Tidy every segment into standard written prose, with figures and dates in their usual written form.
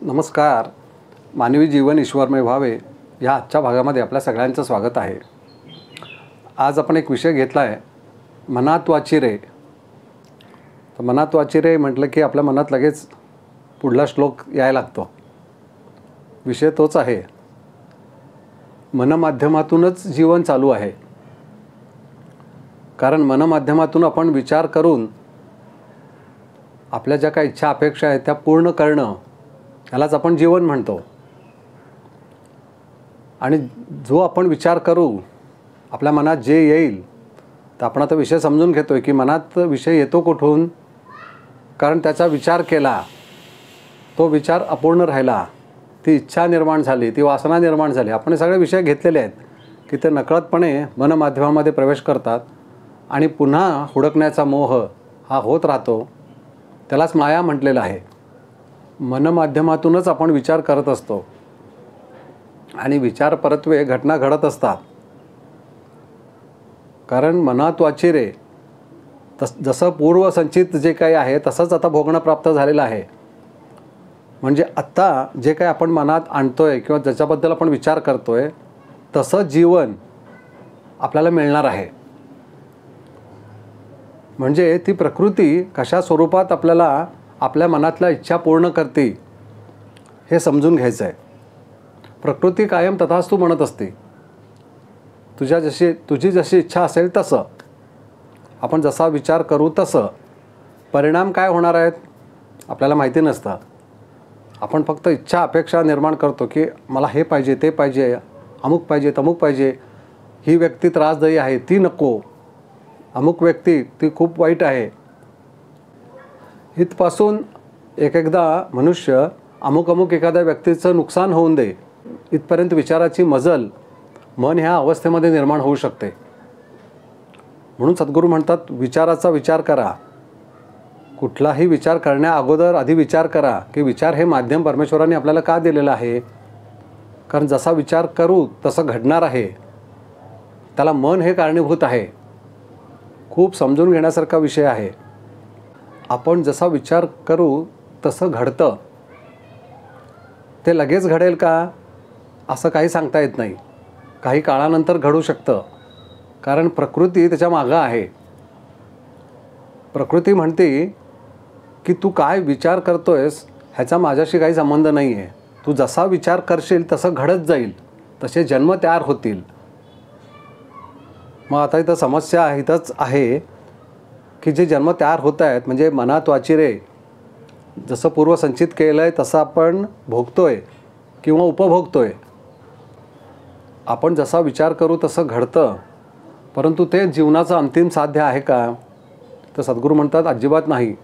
नमस्कार. मानवी जीवन ईश्वरमय व्हावे या आजच्या भागामध्ये आपल्या सगळ्यांचं स्वागत आहे. आज आपण एक विषय घेतला आहे, मनात वाची रे. तर मनात वाची रे म्हटलं की आपल्या मनात लगेच पुढला श्लोक यायला लागतो. विषय तोच आहे, मनमाध्यमातूनच जीवन चालू आहे. कारण मनमाध्यमातून आपण विचार करून आपल्या ज्या काही इच्छा अपेक्षा आहेत त्या पूर्ण करणं, यालाच आपण जीवन म्हणतो. आणि जो आपण विचार करू, आपल्या मनात जे येईल, तर आपण आता विषय समजून घेतो आहे की मनात विषय येतो कुठून. कारण त्याचा विचार केला, तो विचार अपूर्ण राहिला, ती इच्छा निर्माण झाली, ती वासना निर्माण झाली. आपण हे सगळे विषय घेतलेले आहेत की ते नकळतपणे मनमाध्यमामध्ये प्रवेश करतात आणि पुन्हा हुडकण्याचा मोह हा होत राहतो. त्यालाच माया म्हटलेलं आहे. मनमाध्यमातूनच आपण विचार करत असतो आणि विचार परत्वे घटना घडत असतात. कारण मनात वाची रे, जसं पूर्वसंचित जे काही आहे तसंच आता भोगणं प्राप्त झालेलं आहे. म्हणजे आत्ता जे काही आपण मनात आणतो आहे किंवा ज्याच्याबद्दल आपण विचार करतो आहे तसं जीवन आपल्याला मिळणार आहे. म्हणजे ती प्रकृती कशा स्वरूपात आपल्याला आपल्या मनातल्या इच्छा पूर्ण करते हे समजून घ्यायचं आहे. प्रकृती कायम तथास्तु म्हणत असते. तुझी जशी इच्छा असेल तसं, आपण जसा विचार करू तसं. परिणाम काय होणार आहेत आपल्याला माहिती नसतं. आपण फक्त इच्छा अपेक्षा निर्माण करतो की मला हे पाहिजे, ते पाहिजे, अमुक पाहिजे, तमुक पाहिजे, ही व्यक्ती त्रासदायी आहे, ती नको, अमुक व्यक्ती ती खूप वाईट आहे. इथपासून एकदा मनुष्य अमुक एखाद्या व्यक्तीचं नुकसान होऊन दे इथपर्यंत विचाराची मजल मन ह्या अवस्थेमध्ये निर्माण होऊ शकते. म्हणून सद्गुरू म्हणतात, विचाराचा विचार करा. कुठलाही विचार करण्या अगोदर आधी विचार करा की विचार हे माध्यम परमेश्वराने आपल्याला का दिलेलं आहे. कारण जसा विचार करू तसं घडणार आहे. त्याला मन हे कारणीभूत आहे. खूप समजून घेण्यासारखा विषय आहे. आपण जसा विचार करू तसं घडतं. ते लगेच घडेल का असं काही सांगता येत नाही. काही काळानंतर घडू शकतं. कारण प्रकृती त्याच्या मागं आहे. प्रकृती म्हणते की तू काय विचार करतोयस ह्याचा माझ्याशी काही संबंध नाही आहे. तू जसा विचार करशील तसं घडत जाईल, तसे जन्म तयार होतील. मग आता इथं समस्या इथंच आहे की जे जन्म तयार होत आहेत म्हणजे मनात वाची रे, जसं पूर्वसंचित केलं आहे तसं आपण भोगतोय किंवा उपभोगतोय. आपण जसा विचार करू तसं घडतं, परंतु ते जीवनाचं अंतिम साध्य आहे का. तर सद्गुरू म्हणतात अजिबात नाही.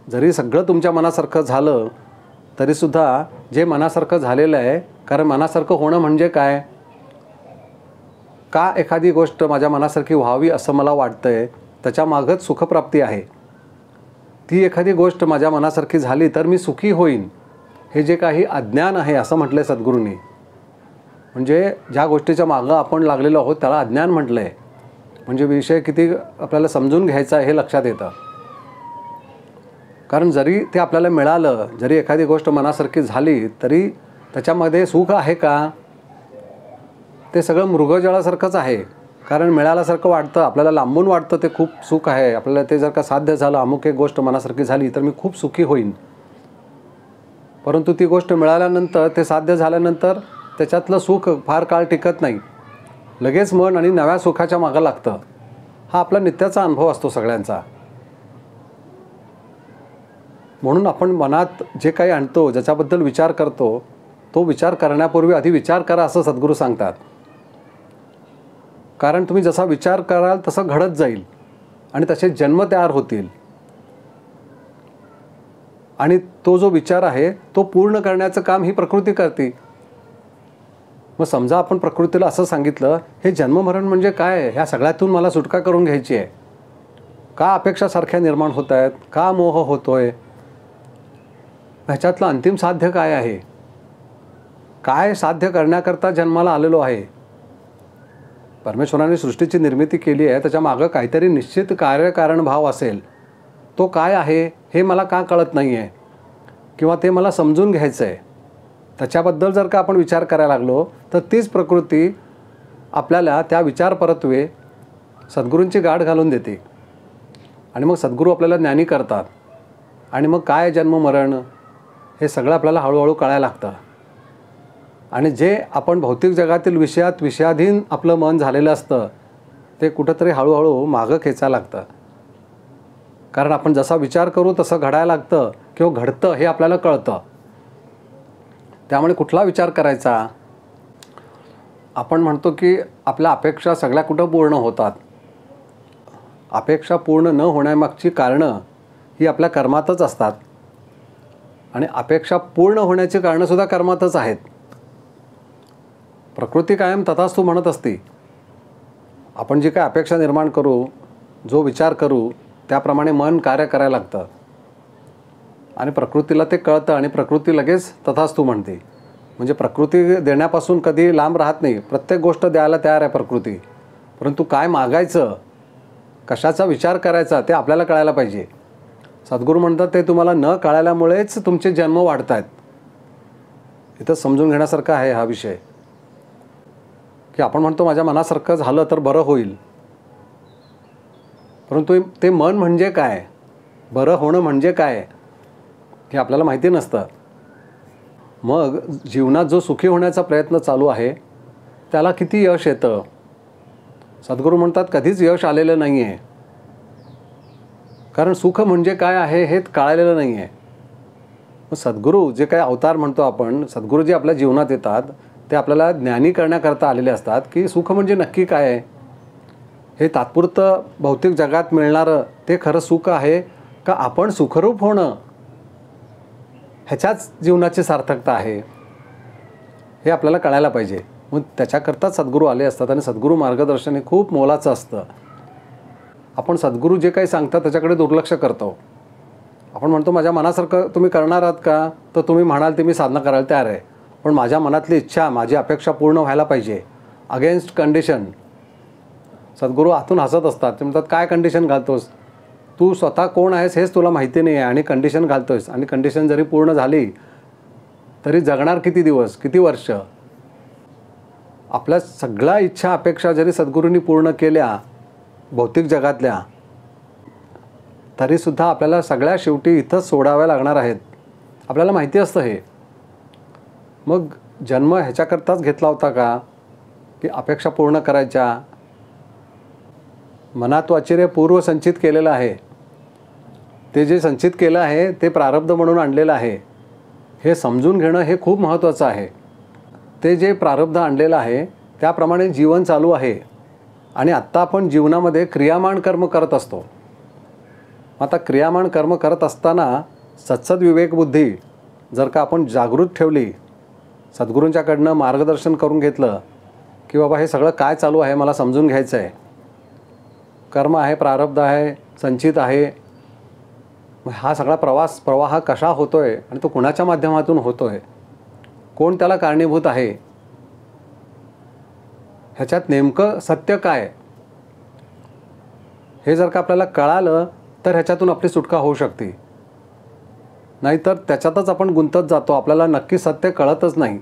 जरी सगळं तुमच्या मनासारखं झालं तरीसुद्धा जे मनासारखं झालेलं आहे, कारण मनासारखं होणं म्हणजे काय, का एखादी गोष्ट माझ्या मनासारखी व्हावी असं मला वाटतं आहे, त्याच्यामागच सुखप्राप्ती आहे. ती एखादी गोष्ट माझ्या मनासारखी झाली तर मी सुखी होईन, हे जे काही अज्ञान आहे असं म्हटलं आहे सद्गुरूंनी. म्हणजे ज्या गोष्टीच्या मागं आपण लागलेलो आहोत त्याला अज्ञान म्हटलं आहे. म्हणजे विषय किती आपल्याला समजून घ्यायचा आहे हे लक्षात येतं. कारण जरी ते आपल्याला मिळालं, जरी एखादी गोष्ट मनासारखी झाली तरी त्याच्यामध्ये सुख आहे का. ते सगळं मृगजळासारखंच आहे. कारण मिळाल्यासारखं वाटतं, आपल्याला लांबून वाटतं ते खूप सुख आहे. आपल्याला ते जर का साध्य झालं, अमुक एक गोष्ट मनासारखी झाली तर मी खूप सुखी होईन. परंतु ती गोष्ट मिळाल्यानंतर, ते साध्य झाल्यानंतर त्याच्यातलं सुख फार काळ टिकत नाही. लगेच मन आणि नव्या सुखाच्या मागं लागतं. हा आपला नित्याचा अनुभव असतो सगळ्यांचा. म्हणून आपण मनात जे काही आणतो, ज्याच्याबद्दल विचार करतो, तो विचार करण्यापूर्वी आधी विचार करा असं सद्गुरू सांगतात. कारण तुम्ही जसा विचार कराल तसं घडत जाईल आणि तसे जन्म तयार होतील. आणि तो जो विचार आहे तो पूर्ण करण्याचं काम ही प्रकृती करते. मग समजा आपण प्रकृतीला असं सांगितलं, हे जन्ममरण म्हणजे काय, ह्या सगळ्यातून मला सुटका करून घ्यायची आहे. का अपेक्षा सारख्या निर्माण होत आहेत, का मोह होतोय, ह्याच्यातलं अंतिम साध्य काय आहे, काय साध्य करण्याकरता जन्माला आलेलो आहे. परमेश्वराने सृष्टीची निर्मिती केली आहे, त्याच्या मागं काहीतरी निश्चित कार्यकारण भाव असेल. तो काय आहे हे मला का कळत नाही आहे किंवा ते मला समजून घ्यायचं आहे. त्याच्याबद्दल जर का आपण विचार करायला लागलो तर तीच प्रकृती आपल्याला त्या विचार परत्वे सद्गुरूंची गाठ घालून देते आणि मग सद्गुरू आपल्याला ज्ञानी करतात आणि मग काय जन्म मरण हे सगळं आपल्याला हळूहळू कळायला लागतं. आणि जे आपण भौतिक जगातील विषयाधीन आपलं मन झालेलं असतं ते कुठंतरी हळूहळू मागं खेचायला लागतं. कारण आपण जसा विचार करू तसं घडायला लागतं किंवा घडतं हे आपल्याला कळतं. त्यामुळे कुठला विचार करायचा. आपण म्हणतो की आपल्या अपेक्षा सगळ्या कुठं पूर्ण होतात. अपेक्षा पूर्ण न होण्यामागची कारणं ही आपल्या कर्मातच असतात आणि अपेक्षा पूर्ण होण्याची कारणंसुद्धा कर्मातच आहेत. प्रकृती कायम तथास्तु म्हणत असते. आपण जी काय अपेक्षा निर्माण करू, जो विचार करू त्याप्रमाणे मन कार्य करायला लागतं आणि प्रकृतीला ते कळतं आणि प्रकृती लगेच तथास्तु म्हणते. म्हणजे प्रकृती देण्यापासून कधी लांब राहत नाही. प्रत्येक गोष्ट द्यायला तयार आहे प्रकृती. परंतु काय मागायचं, कशाचा विचार करायचा ते आपल्याला कळायला पाहिजे. सद्गुरू म्हणतात ते तुम्हाला न कळाल्यामुळेच तुमचे जन्म वाढत आहेत. इथं समजून घेण्यासारखा आहे हा विषय की आपण म्हणतो माझ्या मनासारखं झालं तर बरं होईल. परंतु ते मन म्हणजे काय, बरं होणं म्हणजे काय हे आपल्याला माहिती नसतं. मग जीवनात जो सुखी होण्याचा प्रयत्न चालू आहे त्याला किती यश येतं. सद्गुरू म्हणतात कधीच यश आलेलं नाही आहे. कारण सुख म्हणजे काय आहे हे कळलेलं नाही आहे. मग सद्गुरू जे काय अवतार म्हणतो आपण, सद्गुरू जे आपल्या जीवनात येतात ते आपल्याला ज्ञानी करण्याकरता आलेले असतात की सुख म्हणजे नक्की काय आहे. हे तात्पुरतं भौतिक जगात मिळणारं ते खरं सुख आहे का आपण सुखरूप होणं ह्याच्याच जीवनाची सार्थकता आहे हे आपल्याला कळायला पाहिजे. मग त्याच्याकरताच सद्गुरू आले असतात आणि सद्गुरू मार्गदर्शन हे खूप मोलाचं असतं. आपण सद्गुरू जे काही सांगतात त्याच्याकडे दुर्लक्ष करतो. आपण म्हणतो माझ्या मनासारखं तुम्ही करणार आहात का, तर तुम्ही म्हणाल ते मी साधना करायला तयार आहे. पण माझ्या मनातली इच्छा, माझी अपेक्षा पूर्ण व्हायला पाहिजे. Against condition. सद्गुरू आतून हसत असतात. ते म्हणतात काय कंडिशन घालतोस, तू स्वतः कोण आहेस हेच तुला माहिती नाही आहे आणि कंडिशन घालतोयस. आणि कंडिशन जरी पूर्ण झाली तरी जगणार किती दिवस, किती वर्ष. आपल्या सगळ्या इच्छा अपेक्षा जरी सद्गुरूंनी पूर्ण केल्या भौतिक जगातल्या तरीसुद्धा आपल्याला सगळ्या शेवटी इथंच सोडाव्या लागणार आहेत. आपल्याला माहिती असतं हे. मग जन्म ह्याच्याकरताच घेतला होता का की अपेक्षा पूर्ण करायच्या. मनात वाचिरे पूर्व संचित केलेलं आहे. ते जे संचित केलं आहे ते प्रारब्ध म्हणून आणलेलं आहे. हे समजून घेणं हे खूप महत्त्वाचं आहे. ते जे प्रारब्ध आणलेलं आहे त्याप्रमाणे जीवन चालू आहे आणि आत्ता आपण जीवनामध्ये क्रियामान कर्म करत असतो. आता क्रियामान कर्म करत असताना सत्सद विवेकबुद्धी जर का आपण जागृत ठेवली, सद्गुरूंच्याकडनं मार्गदर्शन करून घेतलं की बाबा हे सगळं काय चालू आहे मला समजून घ्यायचं आहे. कर्म आहे, प्रारब्ध आहे, संचित आहे. हा सगळा प्रवाह कशा होतो आहे आणि तो कुणाच्या माध्यमातून होतो आहे, कोण त्याला कारणीभूत आहे, ह्याच्यात नेमकं सत्य काय हे जर का आपल्याला कळालं तर ह्याच्यातून आपली सुटका होऊ शकते. नाहीतर त्याच्यातच आपण गुंतत जातो. आपल्याला नक्की सत्य कळतच नाही.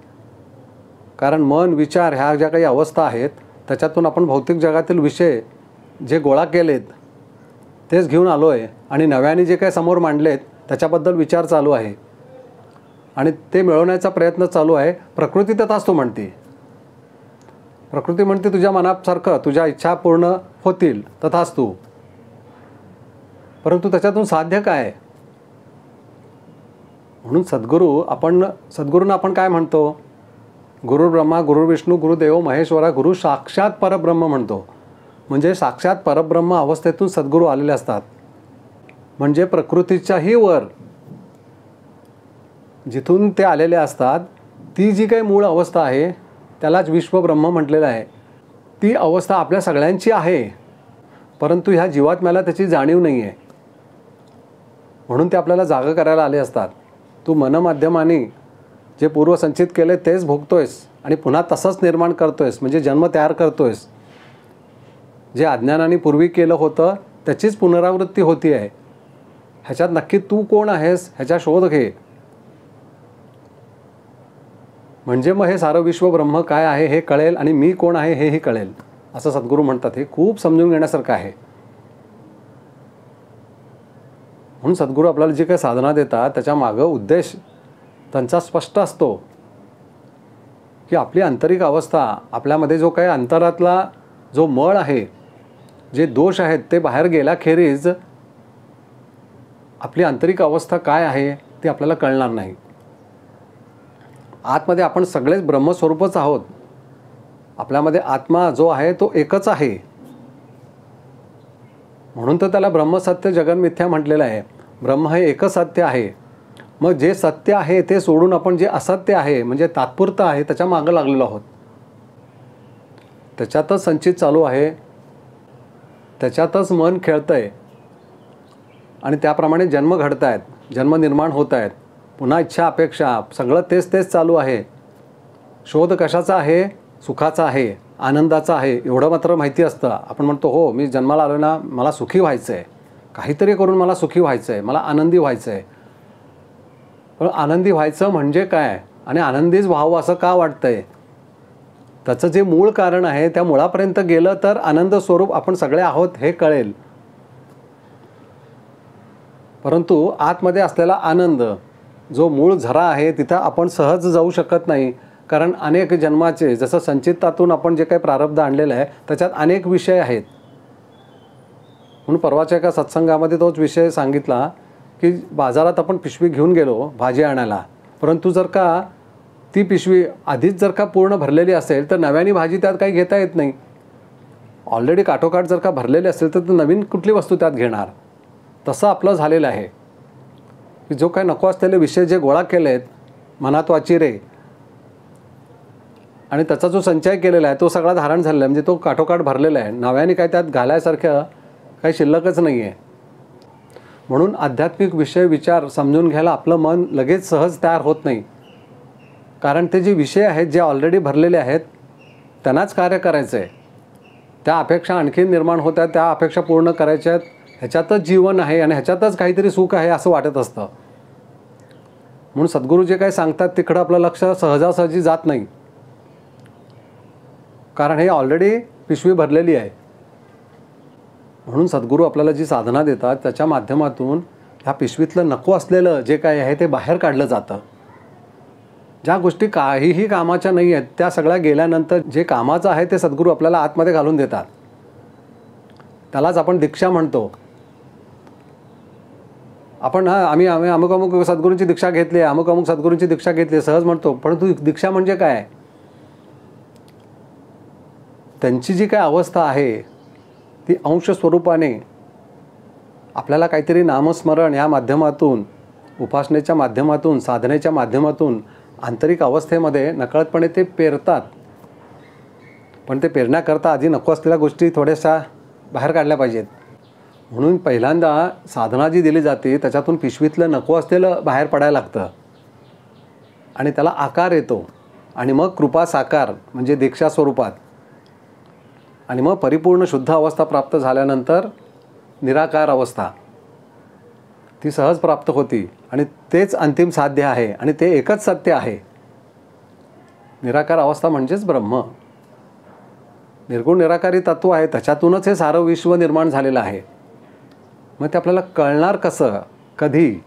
कारण मन, विचार ह्या ज्या काही अवस्था आहेत त्याच्यातून आपण भौतिक जगातील विषय जे गोळा केलेत तेच घेऊन आलो आहे आणि नव्याने जे काही समोर मांडलेत त्याच्याबद्दल विचार चालू आहे आणि ते मिळवण्याचा प्रयत्न चालू आहे. प्रकृती तथास्तु म्हणते. प्रकृती म्हणते तुझ्या मनासारखं तुझ्या इच्छा पूर्ण होतील तथास्तु. परंतु त्याच्यातून साध्य काय. म्हणून सद्गुरूंना आपण काय म्हणतो, गुरु ब्रह्मा गुरु विष्णू गुरुदेव महेश्वरा गुरु साक्षात परब्रह्म म्हणतो. म्हणजे साक्षात परब्रह्म अवस्थेतून सद्गुरू आलेले असतात. म्हणजे प्रकृतीच्याही वर जिथून ते आलेले असतात ती जी काही मूळ अवस्था आहे त्यालाच विश्वब्रह्म म्हटलेलं आहे. ती अवस्था आपल्या सगळ्यांची आहे, परंतु ह्या जीवात्म्याला त्याची जाणीव नाही आहे. म्हणून ते आपल्याला जागा करायला आले असतात. तू मनमाध्यमाने जे पूर्वसंचित केले तेच भोगतोयस आणि पुन्हा तसंच निर्माण करतोयस. म्हणजे जन्म तयार करतोयस. जे अज्ञानाने पूर्वी केलं होतं त्याचीच पुनरावृत्ती होती आहे. ह्याच्यात नक्की तू कोण आहेस ह्याचा शोध घे. म्हणजे मग हे सारं विश्व ब्रह्म काय आहे हे कळेल आणि मी कोण आहे हेही कळेल, असं सद्गुरू म्हणतात. हे खूप समजून घेण्यासारखं आहे. म्हणून सद्गुरू आपल्याला जी काही साधना देतात त्याच्या मागं उद्देश त्यांचा स्पष्ट असतो की आपली आंतरिक अवस्था, आपल्यामध्ये जो काही अंतरातला जो मळ आहे, जे दोष आहेत ते बाहेर गेल्याखेरीज आपली आंतरिक अवस्था काय आहे ती आपल्याला कळणार नाही. आतमध्ये आपण सगळेच ब्रह्मस्वरूपच आहोत. आपल्यामध्ये आत्मा जो आहे तो एकच आहे. म्हणून तर त्याला ब्रह्मसत्य जगन्मिथ्या म्हटलेलं आहे. ब्रह्म हे एकच सत्य आहे. मग जे सत्य आहे ते सोडून आपण जे असत्य आहे म्हणजे तात्पुरतं आहे त्याच्या मागं लागलेलो आहोत. त्याच्यातच संचित चालू आहे, त्याच्यातच मन खेळतं आहे आणि त्याप्रमाणे जन्म घडत आहेत, जन्म निर्माण होत आहेत, पुन्हा इच्छा अपेक्षा सगळं तेच तेच चालू आहे. शोध कशाचा आहे? सुखाचा आहे, आनंदाचा आहे, एवढं मात्र माहिती असतं. आपण म्हणतो हो मी जन्माला आलो ना, मला सुखी व्हायचं आहे, काहीतरी करून मला सुखी व्हायचं आहे, मला आनंदी व्हायचं आहे. पण आनंदी व्हायचं म्हणजे काय आणि आनंदीच व्हावं असं का वाटतंय? त्याचं जे मूळ कारण आहे त्या मुळापर्यंत गेलं तर आनंद स्वरूप आपण सगळे आहोत हे कळेल. परंतु आतमध्ये असलेला आनंद जो मूळ झरा आहे तिथं आपण सहज जाऊ शकत नाही. कारण अनेक जन्माचे जसं संचितातून आपण जे काही प्रारब्ध आणलेलं आहे त्याच्यात अनेक विषय आहेत. म्हणून परवाच्या एका सत्संगामध्ये तोच विषय सांगितला की बाजारात आपण पिशवी घेऊन गेलो भाजी आणायला, परंतु जर का ती पिशवी आधीच जर का पूर्ण भरलेली असेल तर नव्याने भाजी त्यात काही घेता येत नाही. ऑलरेडी काठोकाठ जर का भरलेली असेल तर नवीन कुठली वस्तू त्यात घेणार? तसं आपलं झालेलं आहे की जो काही नको असलेले विषय जे गोळा केले आहेत मनात वाचिरे आणि त्याचा जो संचय केलेला आहे तो सगळा धारण झालेला आहे, म्हणजे तो काठोकाठ भरलेला आहे. नव्याने काय त्यात घालायसारखं काही शिल्लकच नाही आहे. म्हणून आध्यात्मिक विषय विचार समजून घ्यायला आपलं मन लगेच सहज तयार होत नाही. कारण ते जे विषय आहेत जे ऑलरेडी भरलेले आहेत त्यांनाच कार्य करायचं आहे. त्या अपेक्षा आणखीन निर्माण होत्या, त्या अपेक्षा पूर्ण करायच्या आहेत. ह्याच्यातच जीवन आहे आणि ह्याच्यातच काहीतरी सुख आहे असं वाटत असतं. म्हणून सद्गुरू जे काही सांगतात तिकडं आपलं लक्ष सहजासहजी जात नाही. कारण हे ऑलरेडी पिशवी भरलेली आहे. म्हणून सद्गुरू आपल्याला जी साधना देतात त्याच्या माध्यमातून ह्या पिशवीतलं नको असलेलं जे काही आहे ते बाहेर काढलं जातं. ज्या गोष्टी काहीही कामाच्या नाही आहेत त्या सगळ्या गेल्यानंतर जे कामाचं आहे ते सद्गुरू आपल्याला आतमध्ये घालून देतात. त्यालाच आपण दीक्षा म्हणतो. आपण आम्ही अमुक अमुक सद्गुरूंची दीक्षा घेतली, अमुक अमुक सद्गुरूंची दीक्षा घेतली सहज म्हणतो, परंतु दीक्षा म्हणजे काय? त्यांची जी काय अवस्था आहे ती अंश स्वरूपाने आपल्याला काहीतरी नामस्मरण या माध्यमातून, उपासनेच्या माध्यमातून, साधनेच्या माध्यमातून आंतरिक अवस्थेमध्ये नकळतपणे ते पेरतात. पण ते पेरण्याकरता आधी नको असलेल्या गोष्टी थोड्याशा बाहेर काढल्या पाहिजेत. म्हणून पहिल्यांदा साधना जी दिली जाते त्याच्यातून पिशवीतलं नको असलेलं बाहेर पडायला लागतं आणि त्याला आकार येतो आणि मग कृपा साकार म्हणजे दीक्षा स्वरूपात आणि मग परिपूर्ण शुद्ध अवस्था प्राप्त झाल्यानंतर निराकार अवस्था ती सहज प्राप्त होती आणि तेच अंतिम साध्य आहे आणि ते एकच सत्य आहे. निराकार अवस्था म्हणजेच ब्रह्म. निर्गुण निराकारी तत्व आहे, त्याच्यातूनच हे सारं विश्व निर्माण झालेलं आहे. मग ते आपल्याला कळणार कसं? कधी?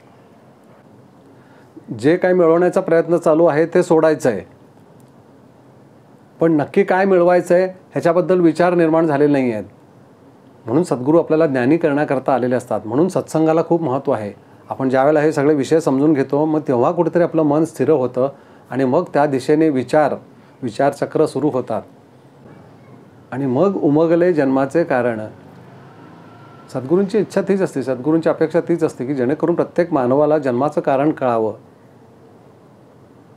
जे काही मिळवण्याचा प्रयत्न चालू आहे ते सोडायचं आहे, पण नक्की काय मिळवायचं आहे ह्याच्याबद्दल विचार निर्माण झालेले नाही आहेत. म्हणून सद्गुरू आपल्याला ज्ञानी करण्याकरता आलेले असतात. म्हणून सत्संगाला खूप महत्त्व आहे. आपण ज्यावेळेला हे सगळे विषय समजून घेतो मग तेव्हा कुठेतरी आपलं मन स्थिर होतं आणि मग त्या दिशेने विचारचक्र सुरू होतात आणि मग उमगले जन्माचे कारण. सद्गुरूंची इच्छा तीच असते, सद्गुरूंची अपेक्षा तीच असते की जेणेकरून प्रत्येक मानवाला जन्माचं कारण कळावं.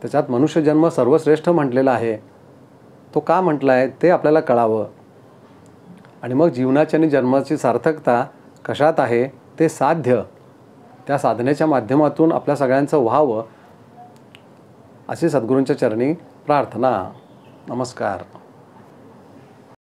त्याच्यात मनुष्यजन्म सर्वश्रेष्ठ म्हटलेला आहे. तो का म्हटला आहे ते आपल्याला कळावं आणि मग जीवनाची आणि जन्माची सार्थकता कशात आहे ते साध्य त्या साधनेच्या माध्यमातून आपल्या सगळ्यांचं व्हावं अशी सद्गुरूंच्या चरणी प्रार्थना. नमस्कार.